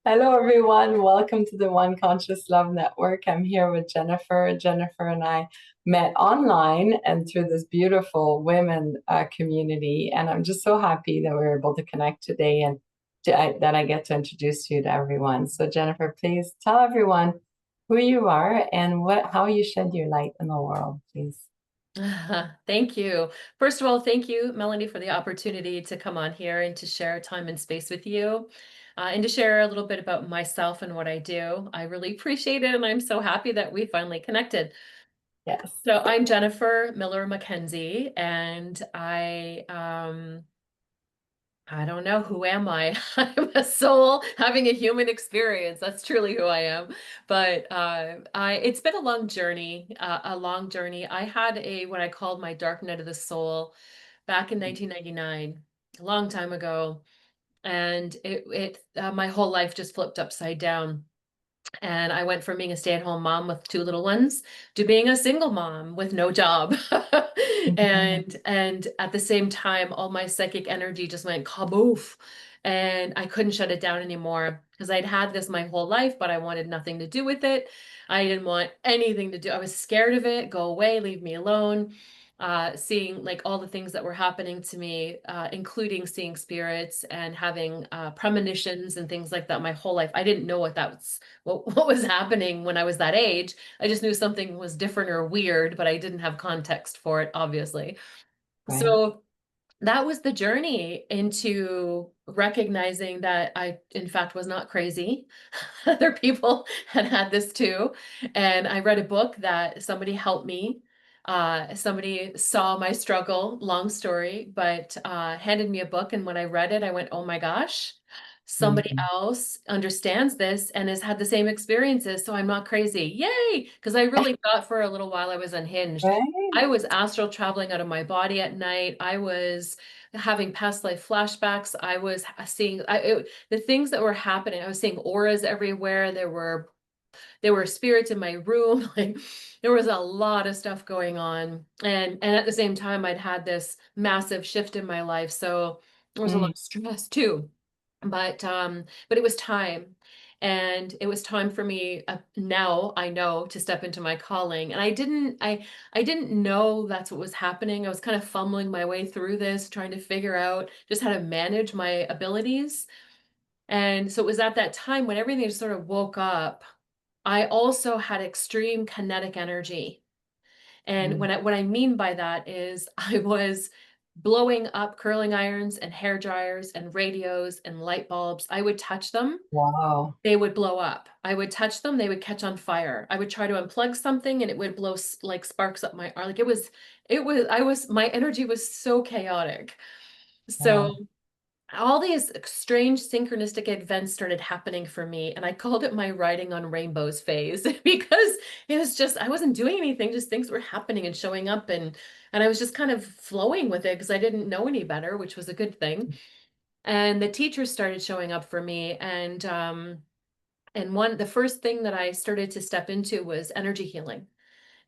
Hello, everyone. Welcome to the One Conscious Love Network. I'm here with Jennifer. Jennifer and I met online and through this beautiful women community. And I'm just so happy that we're able to connect today and that I get to introduce you to everyone. So, Jennifer, please tell everyone who you are and how you shed your light in the world, please. Thank you. First of all, thank you, Melanie, for the opportunity to come on here and to share time and space with you, and to share a little bit about myself and what I do. I really appreciate it, and I'm so happy that we finally connected. Yes. So I'm Jennifer Miller-Mckenzie, and I don't know, who am I? I'm a soul having a human experience. That's truly who I am. But it's been a long journey, a long journey. I had what I called my dark night of the soul back in 1999, a long time ago, and my whole life just flipped upside down. And I went from being a stay-at-home mom with two little ones to being a single mom with no job. Mhm. And at the same time, all my psychic energy just went kaboof. And I couldn't shut it down anymore because I'd had this my whole life, but I wanted nothing to do with it. I didn't want anything to do. I was scared of it. Go away, leave me alone. Seeing like all the things that were happening to me, including seeing spirits and having premonitions and things like that my whole life. I didn't know what was happening when I was that age. I just knew something was different or weird, but I didn't have context for it, obviously. Right. So that was the journey into recognizing that I, in fact, was not crazy. Other people had had this too. And I read a book that somebody helped me. Somebody saw my struggle, long story, but handed me a book. And when I read it, I went, oh my gosh, somebody Mhm. else understands this and has had the same experiences. So I'm not crazy. Yay! Because I really thought for a little while I was unhinged. Right. I was astral traveling out of my body at night. I was having past life flashbacks. I was seeing the things that were happening. I was seeing auras everywhere. There were spirits in my room. Like there was a lot of stuff going on. And at the same time, I'd had this massive shift in my life. So there was a lot Mm. of stress too. But it was time. And it was time for me, now I know, to step into my calling. And I didn't know that's what was happening. I was kind of fumbling my way through this, trying to figure out just how to manage my abilities. And so it was at that time when everything just sort of woke up. I also had extreme kinetic energy. And Mm. what I mean by that is I was blowing up curling irons and hair dryers and radios and light bulbs. I would touch them, Wow. they would blow up. I would touch them, they would catch on fire. I would try to unplug something and it would blow like sparks up my arm. Like my energy was so chaotic. Wow. So all these strange synchronistic events started happening for me, and I called it my riding on rainbows phase because it was just I wasn't doing anything, just things were happening and showing up, and I was just kind of flowing with it because I didn't know any better, which was a good thing. And the teachers started showing up for me, and the first thing that I started to step into was energy healing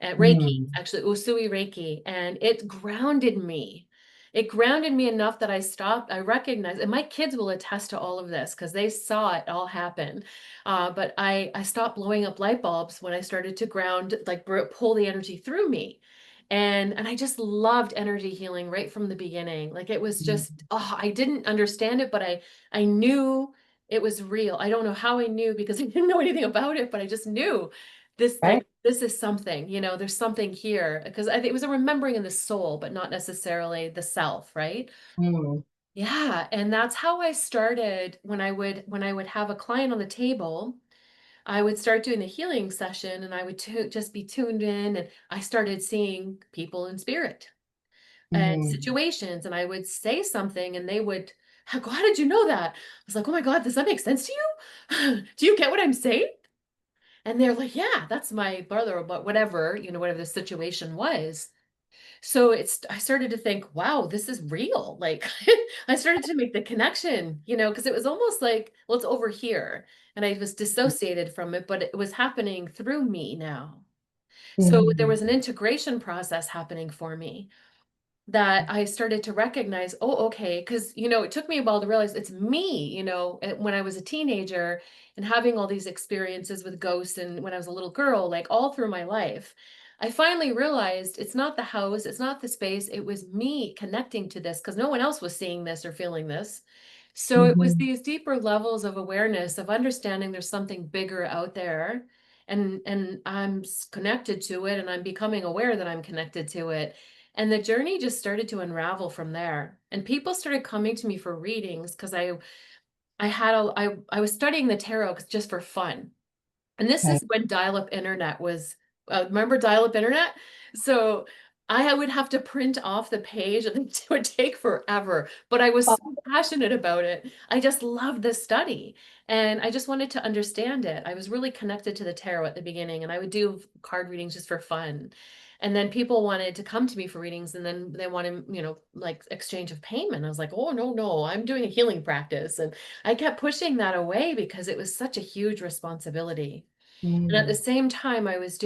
at Reiki, Mm. actually Usui Reiki, and it grounded me. It grounded me enough that I stopped. I recognized, and my kids will attest to all of this because they saw it all happen. But I stopped blowing up light bulbs when I started to ground, like pull the energy through me, and I just loved energy healing right from the beginning. Like it was Mm. just, oh, I didn't understand it, but I knew it was real. I don't know how I knew because I didn't know anything about it, but I just knew this, Right. like, this is something, there's something here because I think it was a remembering in the soul, but not necessarily the self, right? Mm. Yeah, and that's how I started when I would have a client on the table. I would start doing the healing session and I would just be tuned in, and I started seeing people in spirit and Mm. situations, and I would say something and they would, how did you know that? I was like, oh my God, does that make sense to you? Do you get what I'm saying? And they're like, yeah, that's my brother, but whatever, whatever the situation was. So I started to think, wow, this is real. Like I started to make the connection, because it was almost like, well, it's over here. And I was dissociated from it, but it was happening through me now. So there Mm. was an integration process happening for me. that I started to recognize, oh, okay, because, it took me a while to realize it's me, when I was a teenager and having all these experiences with ghosts and when I was a little girl, like all through my life. I finally realized it's not the house, it's not the space, it was me connecting to this because no one else was seeing this or feeling this. So it was Mhm. these deeper levels of awareness of understanding there's something bigger out there, and I'm connected to it, and I'm becoming aware that I'm connected to it. And the journey just started to unravel from there. And people started coming to me for readings because I was studying the tarot just for fun. And this Okay. is when dial-up internet was, remember dial-up internet? So I would have to print off the page and it would take forever, but I was so Oh, passionate about it. I just loved the study and I just wanted to understand it. I was really connected to the tarot at the beginning and I would do card readings just for fun. And then people wanted to come to me for readings and then they wanted, like exchange of payment. I was like, oh, no, no, I'm doing a healing practice. And I kept pushing that away because it was such a huge responsibility. And at the mm, same time, I was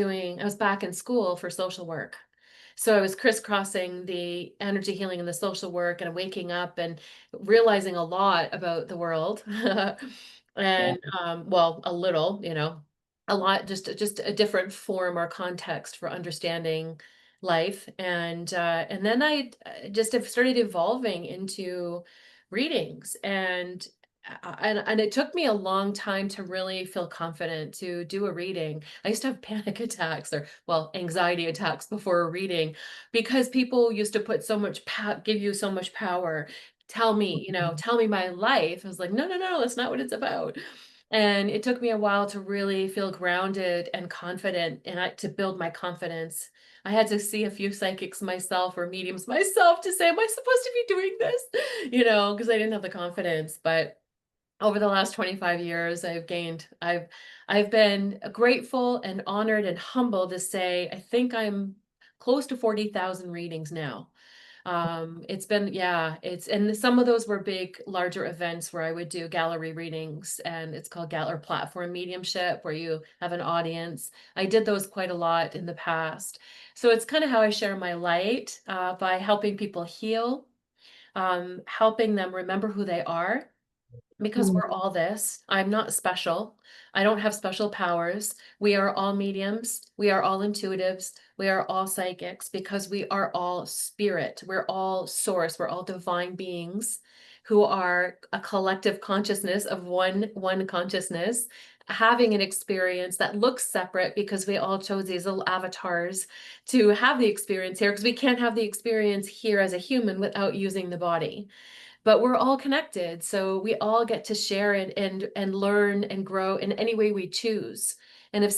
back in school for social work. So I was crisscrossing the energy healing and the social work and waking up and realizing a lot about the world. yeah. And well, a little, a lot, just a different form or context for understanding life. And then I just have started evolving into readings and it took me a long time to really feel confident to do a reading. I used to have panic attacks or, well, anxiety attacks before a reading because people used to put so much give you so much power. Mhm. Tell me my life. I was like, no, no, no, that's not what it's about. And it took me a while to really feel grounded and confident and to build my confidence. I had to see a few psychics myself or mediums myself to say, am I supposed to be doing this? Because I didn't have the confidence. But over the last 25 years I've been grateful and honored and humbled to say I think I'm close to 40,000 readings now. It's been, yeah, and some of those were big larger events where I would do gallery readings, and it's called or platform mediumship where you have an audience. I did those quite a lot in the past. So it's kind of how I share my light, by helping people heal, helping them remember who they are because Mm, we're all this. I'm not special. I don't have special powers. We are all mediums. We are all intuitives. We are all psychics because we are all spirit. We're all source. We're all divine beings who are a collective consciousness of one consciousness having an experience that looks separate because we all chose these little avatars to have the experience here because we can't have the experience here as a human without using the body, but we're all connected, so we all get to share it and learn and grow in any way we choose. And if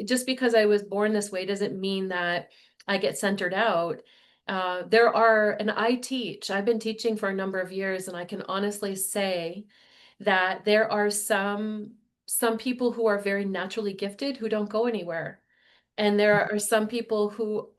just because I was born this way doesn't mean that I get centered out. And I've been teaching for a number of years, and I can honestly say that there are some people who are very naturally gifted who don't go anywhere. And there are some people who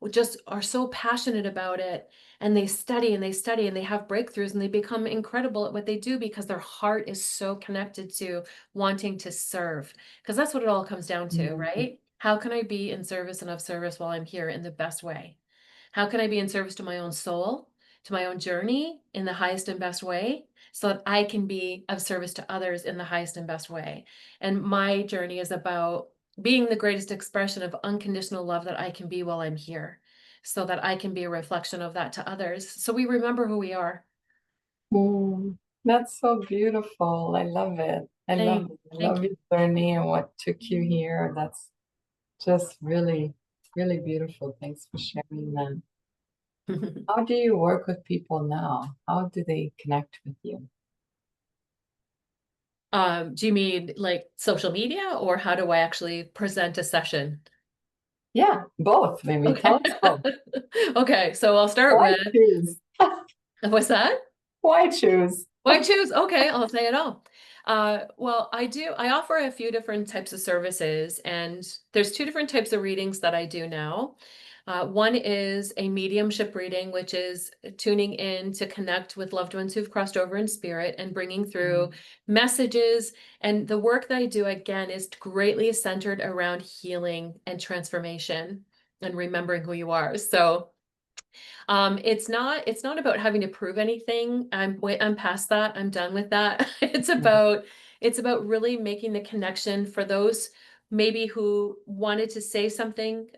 just are so passionate about it and they study and they study and they have breakthroughs and they become incredible at what they do because their heart is so connected to wanting to serve. Because that's what it all comes down to, mm, right? How can I be in service and of service while I'm here in the best way? How can I be in service to my own soul, to my own journey in the highest and best way, so that I can be of service to others in the highest and best way? And my journey is about being the greatest expression of unconditional love that I can be while I'm here, so that I can be a reflection of that to others. So we remember who we are. mm. That's so beautiful. I love it. I love Thank, it. I thank love your journey and what took you here. That's just really, really beautiful. Thanks for sharing that. you. How do you work with people now? How do they connect with you? Do you mean like social media, or how do I actually present a session? Yeah, both, maybe. Okay. Tell us both. Okay, so I'll start Why with, choose? what's that? Why choose? Why choose? Okay, I'll say it all. Well, I offer a few different types of services, and there's two different types of readings that I do now. One is a mediumship reading, which is tuning in to connect with loved ones who've crossed over in spirit and bringing through Mm, messages. And the work that I do, again, is greatly centered around healing and transformation and remembering who you are. So It's not about having to prove anything. I'm past that. I'm done with that. Mhm. It's about really making the connection for those maybe who wanted to say something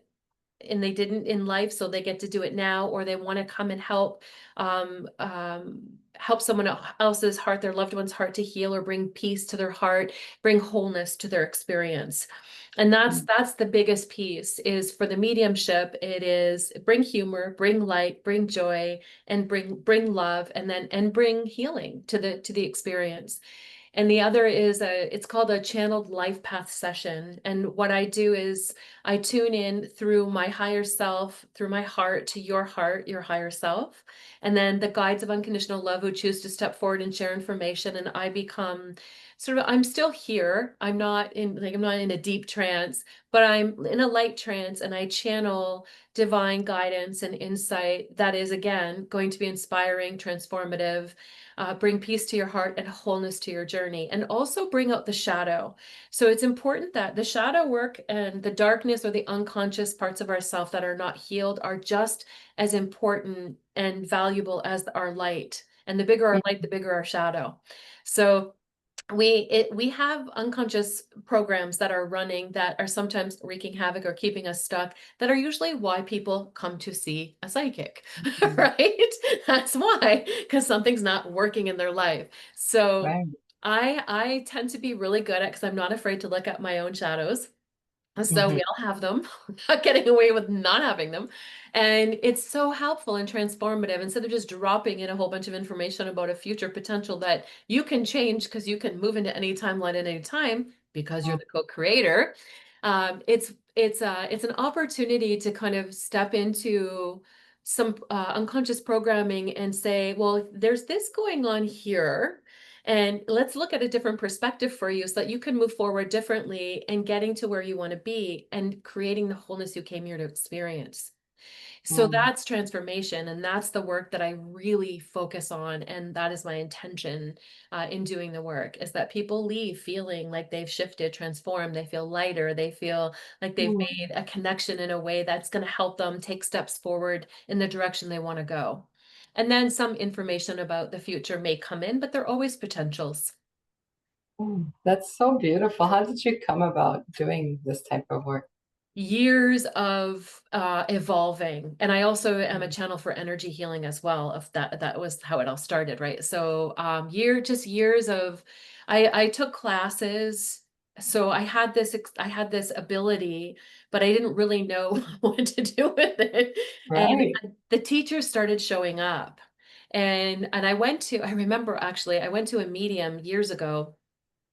and they didn't in life, so they get to do it now, or they want to come and help someone else's heart, their loved one's heart to heal, or bring peace to their heart, bring wholeness to their experience. And that's the biggest piece is for the mediumship. It is bring humor, bring light, bring joy, and bring love, and then and bring healing to the experience. And the other is it's called a channeled life path session. And what I do is I tune in through my higher self, through my heart, your higher self. And then the guides of unconditional love who choose to step forward and share information. And I become sort of, I'm still here. I'm not in a deep trance, but I'm in a light trance and I channel divine guidance and insight that is again going to be inspiring, transformative, bring peace to your heart and wholeness to your journey, and also bring out the shadow. So it's important that the shadow work and the darkness or the unconscious parts of ourself that are not healed are just as important and valuable as our light. And the bigger our light, the bigger our shadow. So we have unconscious programs that are running that are sometimes wreaking havoc or keeping us stuck, that are usually why people come to see a psychic. Mhm. Right? That's why, because something's not working in their life. So Right. I tend to be really good at, because I'm not afraid to look at my own shadows. So Mhm. we all have them, not getting away with not having them. And it's so helpful and transformative. Instead of just dropping in a whole bunch of information about a future potential that you can change because you can move into any timeline at any time because you're Mhm. the co-creator. It's an opportunity to kind of step into some unconscious programming and say, well, there's this going on here. And let's look at a different perspective for you so that you can move forward differently and getting to where you want to be and creating the wholeness you came here to experience. So Mhm. that's transformation. And that's the work that I really focus on. And that is my intention in doing the work, is that people leave feeling like they've shifted, transformed. They feel lighter. They feel like they've Mhm. made a connection in a way that's going to help them take steps forward in the direction they want to go. And then some information about the future may come in, but they're always potentials. That's so beautiful. How did you come about doing this type of work? Years of evolving, and I also am a Mhm. channel for energy healing as well. Of that was how it all started, right? So just years of I took classes, so I had this ability, but I didn't really know what to do with it. And Right. the teachers started showing up, and I remember actually I went to a medium years ago.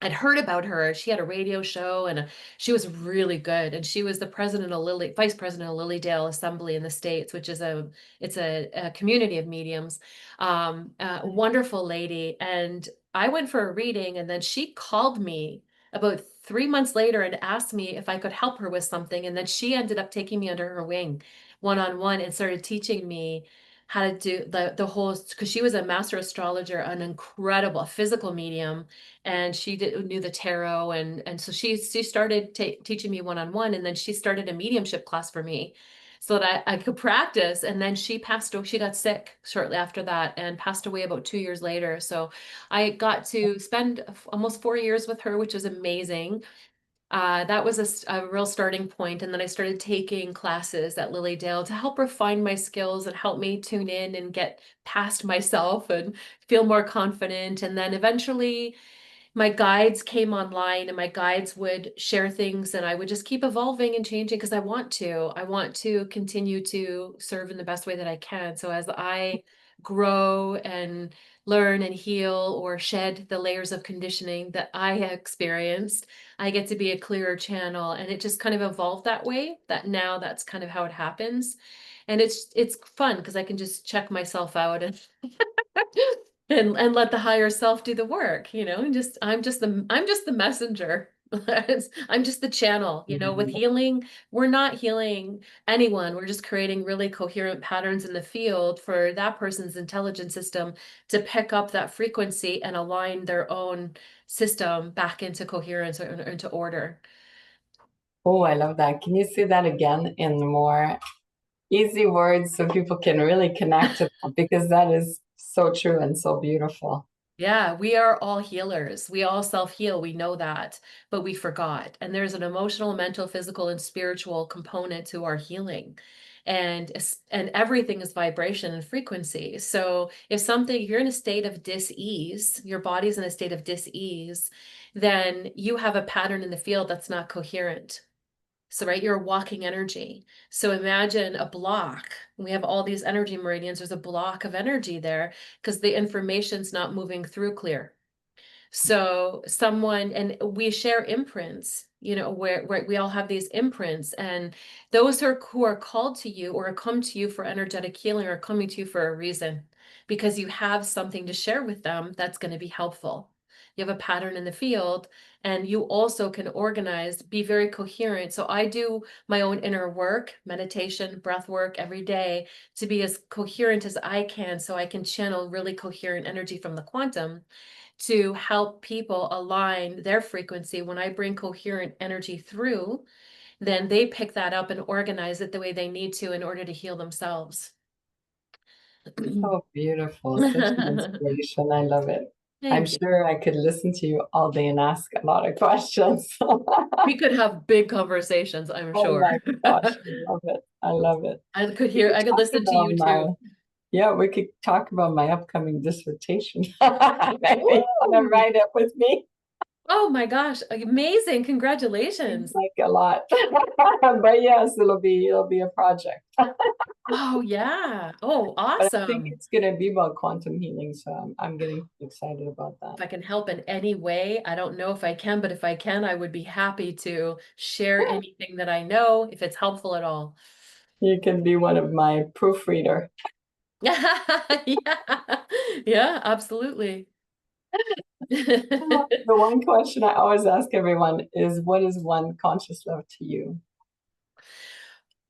I'd heard about her. She had a radio show and she was really good. And she was the vice president of Lilydale Assembly in the States, which is a community of mediums. A wonderful lady. And I went for a reading, and then she called me about 3 months later and asked me if I could help her with something. And then she ended up taking me under her wing one on one and started teaching me how to do the whole, because she was a master astrologer, an incredible physical medium, and knew the tarot, and so she started teaching me one on one, and then she started a mediumship class for me so that I could practice. And then she got sick shortly after that and passed away about 2 years later. So I got to spend almost 4 years with her, which was amazing. That was a real starting point. And then I started taking classes at Lilydale to help refine my skills and help me tune in and get past myself and feel more confident. And then eventually my guides came online, and my guides would share things, and I would just keep evolving and changing because I want to continue to serve in the best way that I can. So as I grow and learn and heal or shed the layers of conditioning that I have experienced, I get to be a clearer channel, and it just kind of evolved that way, that now that's kind of how it happens. And it's fun because I can just check myself out and and let the higher self do the work, and just I'm just the messenger. I'm just the channel. With Mhm. healing, we're not healing anyone. We're just creating really coherent patterns in the field for that person's intelligence system to pick up that frequency and align their own system back into coherence or into order. Oh, I love that. Can you say that again in more? easy words so people can really connect to that, because that is so true and so beautiful. Yeah, we are all healers. We all self-heal. We know that, but we forgot. And there's an emotional, mental, physical, and spiritual component to our healing. And everything is vibration and frequency. So if you're in a state of dis-ease, your body's in a state of dis-ease, then you have a pattern in the field that's not coherent. So, right, you're a walking energy. So imagine a block. We have all these energy meridians. There's a block of energy there because the information's not moving through clear. So and we share imprints, where we all have these imprints, and those who are called to you or come to you for energetic healing are coming to you for a reason, because you have something to share with them that's going to be helpful. You have a pattern in the field, and you also can be very coherent. So I do my own inner work, meditation, breath work every day to be as coherent as I can, so I can channel really coherent energy from the quantum to help people align their frequency. When I bring coherent energy through, then they pick that up and organize it the way they need to in order to heal themselves. So beautiful, such an inspiration. I love it. I'm Thank you. sure I could listen to you all day and ask a lot of questions. We could have big conversations, I'm Oh sure. my gosh, I love it. I love it. We could I could talk listen to about you my, too. yeah, we could talk about my upcoming dissertation. Maybe you want to Woo! write it with me. Oh my gosh, amazing. Seems Congratulations. like a lot. But yes, it'll be a project. Oh yeah. Oh, But I think awesome. it's gonna be about quantum healing, so I'm getting excited about that. If I can help in any way, I don't know if I can, but if I can, I would be happy to share anything that I know if it's helpful at all. You can be one of my proofreader. Yeah. Yeah, absolutely. The one question I always ask everyone is, what is one conscious love to you?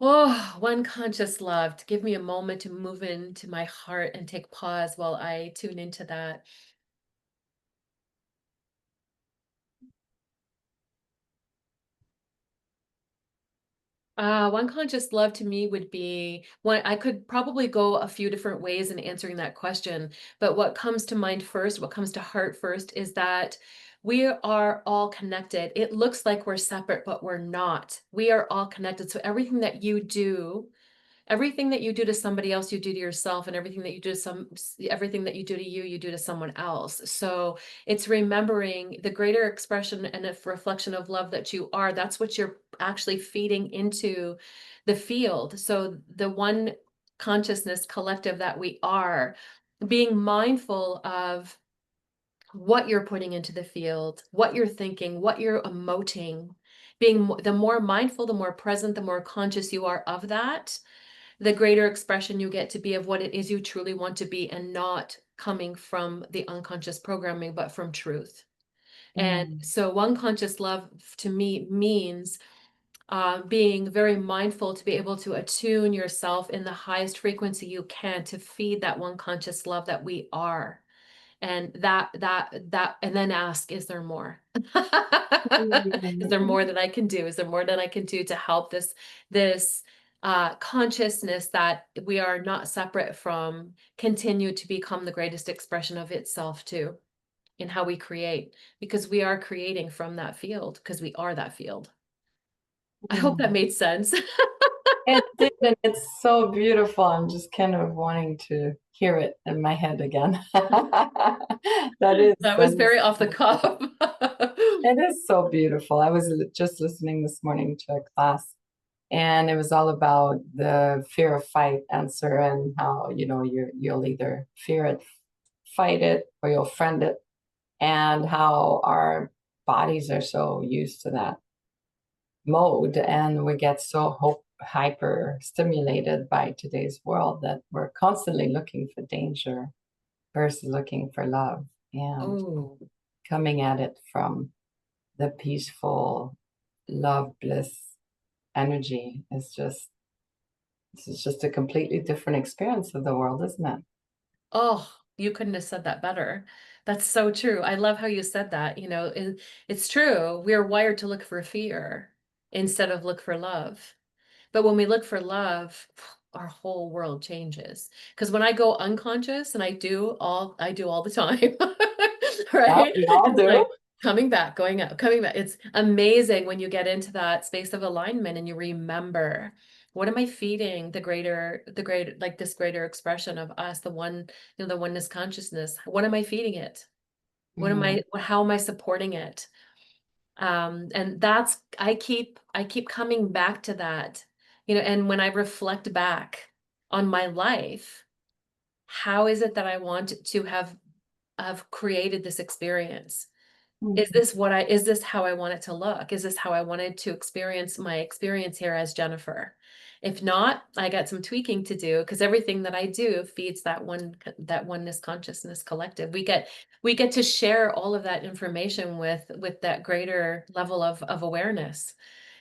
Oh, one conscious love. To give me a moment to move into my heart and take pause while I tune into that. One conscious love to me would be one. I could probably go a few different ways in answering that question, but what comes to mind first, what comes to heart first, is that we are all connected. It looks like we're separate, but we're not. We are all connected. So everything that you do to somebody else, you do to yourself, and everything that you do to you do to someone else. So it's remembering the greater expression and a reflection of love that you are. That's what you're actually feeding into the field. So the one consciousness collective that we are, being mindful of what you're putting into the field, what you're thinking, what you're emoting, the more mindful, the more present, the more conscious you are of that, the greater expression you get to be of what it is you truly want to be, and not coming from the unconscious programming, but from truth. And Mm, so, one conscious love to me means being very mindful to be able to attune yourself in the highest frequency you can to feed that one conscious love that we are, and and then ask, is there more? Is there mm, more that I can do? Is there more that I can do to help this consciousness that we are not separate from continue to become the greatest expression of itself too, in how we create, because we are creating from that field, because we are that field. I hope that mm. made sense. It did, and it's so beautiful. I'm just kind of wanting to hear it in my head again. That is, That that was is, very off the cuff. it is so beautiful. I was just listening this morning to a class, and it was all about the fear of fight answer, and how, you'll either fear it, fight it, or you'll friend it, and how our bodies are so used to that mode, and we get so hyper stimulated by today's world that we're constantly looking for danger versus looking for love, and Oh, coming at it from the peaceful love bliss energy is just, this is just a completely different experience of the world, isn't it? oh, you couldn't have said that better. That's so true. I love how you said that. It's true. We're wired to look for fear instead of look for love. But when we look for love, our whole world changes. Because when I go unconscious, and I do all the time, Yeah, right? we all It's do. like coming back, going up, coming back. It's amazing when you get into that space of alignment and you remember, what am I feeding like this greater expression of us, the one, the oneness consciousness? What am I feeding it? Mm, How am I supporting it? And that's, I keep coming back to that, and when I reflect back on my life, how is it that I want to have created this experience? mm, Is this how I want it to look? Is this how I wanted to experience my experience here as Jennifer? If not, I got some tweaking to do, because everything that I do feeds that oneness consciousness collective. We get to share all of that information with that greater level of awareness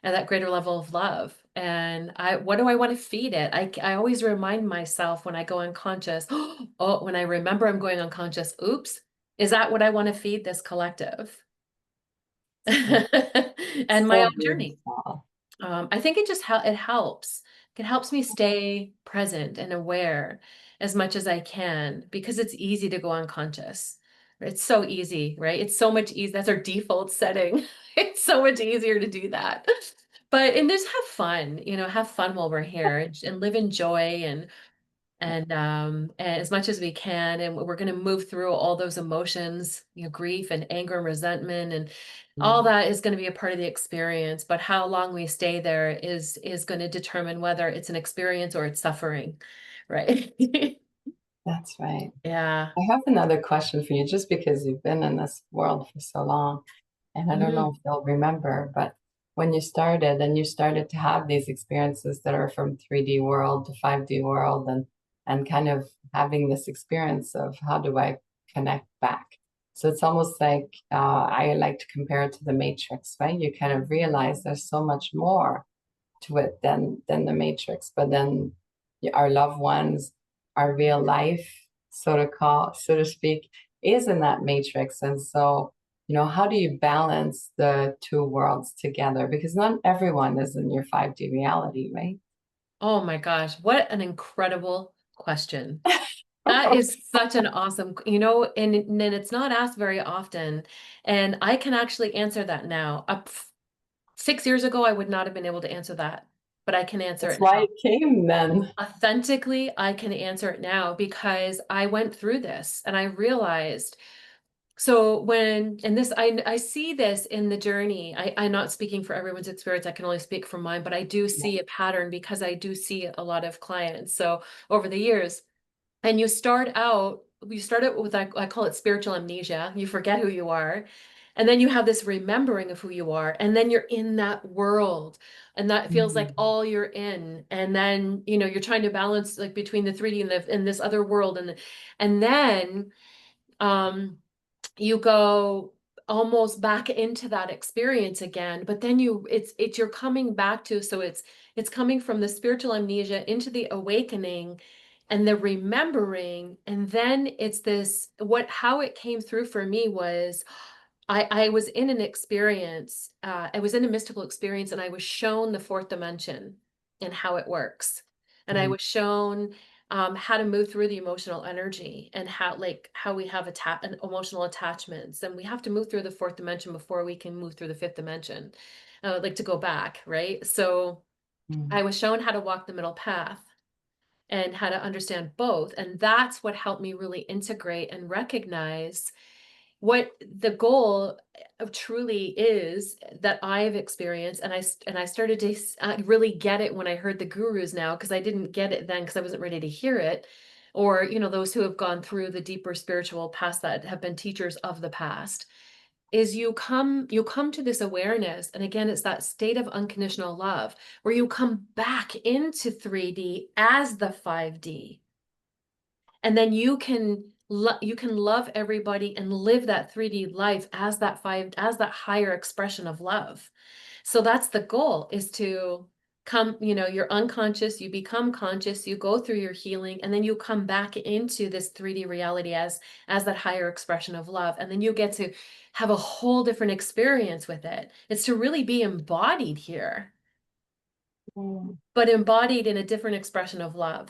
and that greater level of love. And what do I want to feed it? I always remind myself when I go unconscious, oh, when I remember I'm going unconscious, oops, is that what I want to feed this collective? so, And my so own journey. beautiful. I think it helps. It helps me stay present and aware as much as I can, because it's easy to go unconscious. It's so easy, right? It's so much easy. That's our default setting. It's so much easier to do that. And just have fun, have fun while we're here, and live in joy, and as much as we can, and we're going to move through all those emotions, grief and anger and resentment, and all Mm, that is going to be a part of the experience. But how long we stay there is going to determine whether it's an experience or it's suffering, right? that's right. Yeah. I have another question for you, just because you've been in this world for so long. And I don't know Mhm. if you'll remember, but when you started to have these experiences that are from 3D world to 5D world, and kind of having this experience of how do I connect back? So it's almost like I like to compare it to the Matrix, right? You kind of realize there's so much more to it than the Matrix, but then our loved ones, our real life, so to speak, is in that Matrix. And so, how do you balance the two worlds together? Because not everyone is in your 5D reality, right? Oh my gosh, what an incredible question. That is such an awesome, and it's not asked very often. And I can actually answer that now. 6 years ago, I would not have been able to answer that, but I can answer That's it why now. it came then. Authentically, I can answer it now because I went through this and I realized. So and this, I see this in the journey. I'm not speaking for everyone's experience. I can only speak for mine, but I do see a pattern because I do see a lot of clients. So over the years, and you start out with, I call it spiritual amnesia. You forget who you are. And then you have this remembering of who you are. And then you're in that world. And that feels like Mhm. all you're in. And then, you're trying to balance like between the 3D and this other world. And then um you go almost back into that experience again, but then you're coming back to, so it's coming from the spiritual amnesia into the awakening and the remembering. And then it's this, how it came through for me was, I was in an experience, I was in a mystical experience, and I was shown the fourth dimension and how it works. And I Mm, was shown how to move through the emotional energy, and how we have emotional attachments, and we have to move through the fourth dimension before we can move through the fifth dimension. Like to go back, right? So mm, I was shown how to walk the middle path and how to understand both. And that's what helped me really integrate and recognize what the goal of truly is that I've experienced. And I started to really get it when I heard the gurus now, because I didn't get it then because I wasn't ready to hear it. Or, those who have gone through the deeper spiritual past that have been teachers of the past, is you come to this awareness. And again, it's that state of unconditional love where you come back into 3D as the 5D, and then you can love everybody and live that 3D life as that higher expression of love. So that's the goal, is to come, you're unconscious, you become conscious, you go through your healing, and then you come back into this 3D reality as that higher expression of love. And then you get to have a whole different experience with it. It's to really be embodied here. Mm. but embodied in a different expression of love.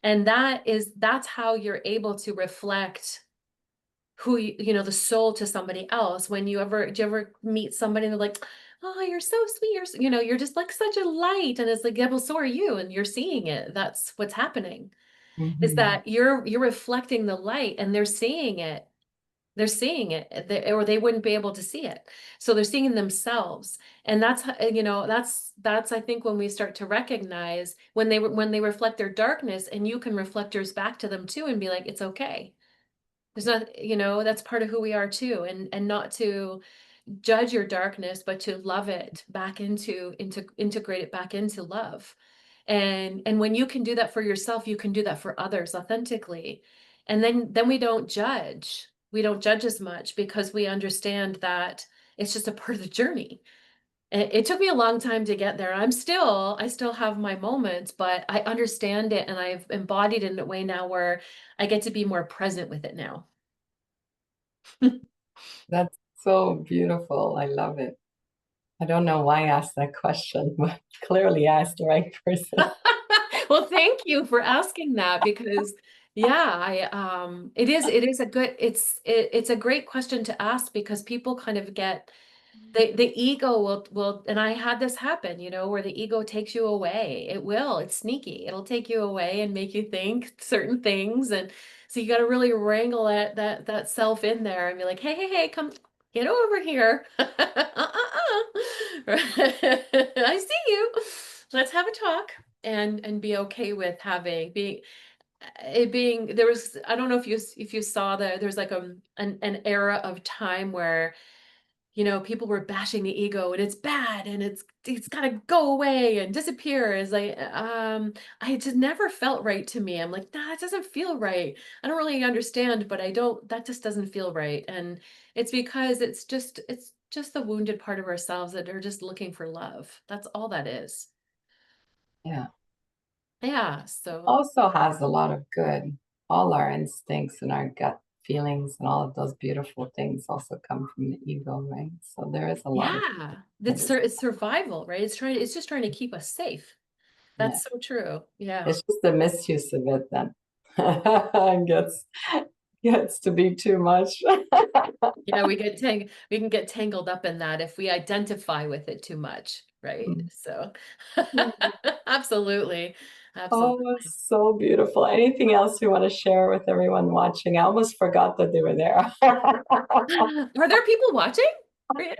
And that's how you're able to reflect who the soul to somebody else. When do you ever meet somebody and they're like, oh, you're so sweet, you're just like such a light, and it's like, yeah, well, so are you, and you're seeing it. That's what's happening, is Mhm. that you're reflecting the light, and they're seeing it, or they wouldn't be able to see it. So they're seeing themselves. And that's I think when we start to recognize when they reflect their darkness, and you can reflect yours back to them too, and be like, it's okay. There's not, that's part of who we are too. And not to judge your darkness, but to love it back into integrate it back into love. And when you can do that for yourself, you can do that for others authentically. And then we don't judge as much, because we understand that it's just a part of the journey. It took me a long time to get there. I still have my moments, but I understand it, and I've embodied it in a way now where I get to be more present with it now. That's so beautiful. I love it. I don't know why I asked that question, but clearly I asked the right person. Well, thank you for asking that, because yeah, it is a good it's a great question to ask, because people kind of get the ego will, and I had this happen, where the ego takes you away. It's sneaky. It'll take you away and make you think certain things. And so you got to really wrangle that self in there and be like, hey, hey, hey, come get over here. I see you. Let's have a talk, and be okay with having being it being there was I don't know if you saw that there's like an era of time where people were bashing the ego, and it's bad, and it's got to go away and disappear. Is like, I just never felt right to me. I'm like, nah, it doesn't feel right. I don't really understand, but I don't, that just doesn't feel right. And it's because it's just the wounded part of ourselves that are just looking for love. That's all that is. Yeah. Yeah. So Also has a lot of good. All our instincts and our gut feelings and all of those beautiful things also come from the ego, right? So there is a lot of yeah, that is, it's survival, right? It's just trying to keep us safe. yeah. That's so true. Yeah. It's just the misuse of it then. Gets to be too much. Yeah, we can get tangled up in that if we identify with it too much, right? So absolutely. Oh, Absolutely. it's so beautiful. Anything else you want to share with everyone watching? I almost forgot that they were there. Are there people watching? Yeah.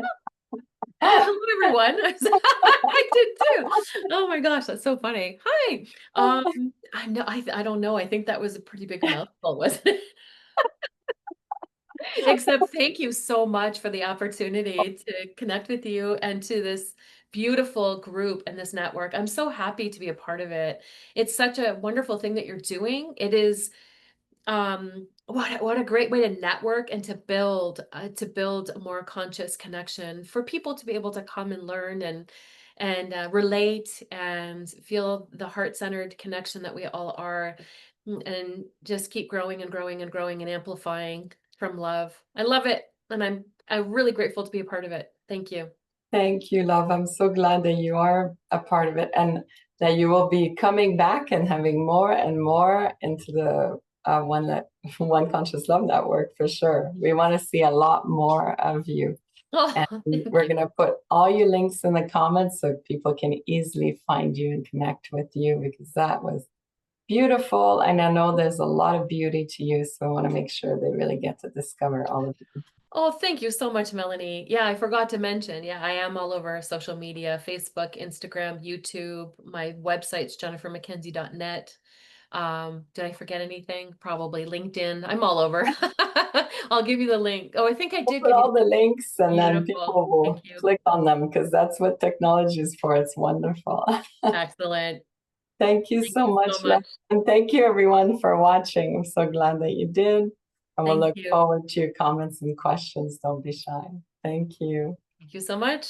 Oh, hello everyone. I did too. Oh my gosh, that's so funny. Hi. I know I don't know. I think that was a pretty big mouthful, wasn't it? Except thank you so much for the opportunity to connect with you and to this beautiful group and this network. I'm so happy to be a part of it. It's such a wonderful thing that you're doing. It is what a great way to network and to build a more conscious connection for people to be able to come and learn and relate and feel the heart-centered connection that we all are, and just keep growing and growing and growing and amplifying from love. I love it, and I'm really grateful to be a part of it. Thank you. Thank you, love. I'm so glad that you are a part of it and that you will be coming back and having more and more into the One Conscious Love Network for sure. We want to see a lot more of you. Oh, And thank we're you. going to put all your links in the comments so people can easily find you and connect with you because that was beautiful. And I know there's a lot of beauty to you. So I want to make sure they really get to discover all of you. Oh, thank you so much, Melanie. Yeah, I forgot to mention. Yeah, I am all over social media, Facebook, Instagram, YouTube. My website's jennifermckenzie.net. Did I forget anything? Probably LinkedIn. I'm all over. I'll give you the link. Oh, I think I We'll did put give you all the the links and then beautiful. people will Thank you. click on them because that's what technology is for. It's wonderful. Excellent. Thank you Thank so you much, so love. much. And thank you everyone for watching. I'm so glad that you did. And we'll Thank look you. forward to your comments and questions. Don't be shy. Thank you. Thank you so much.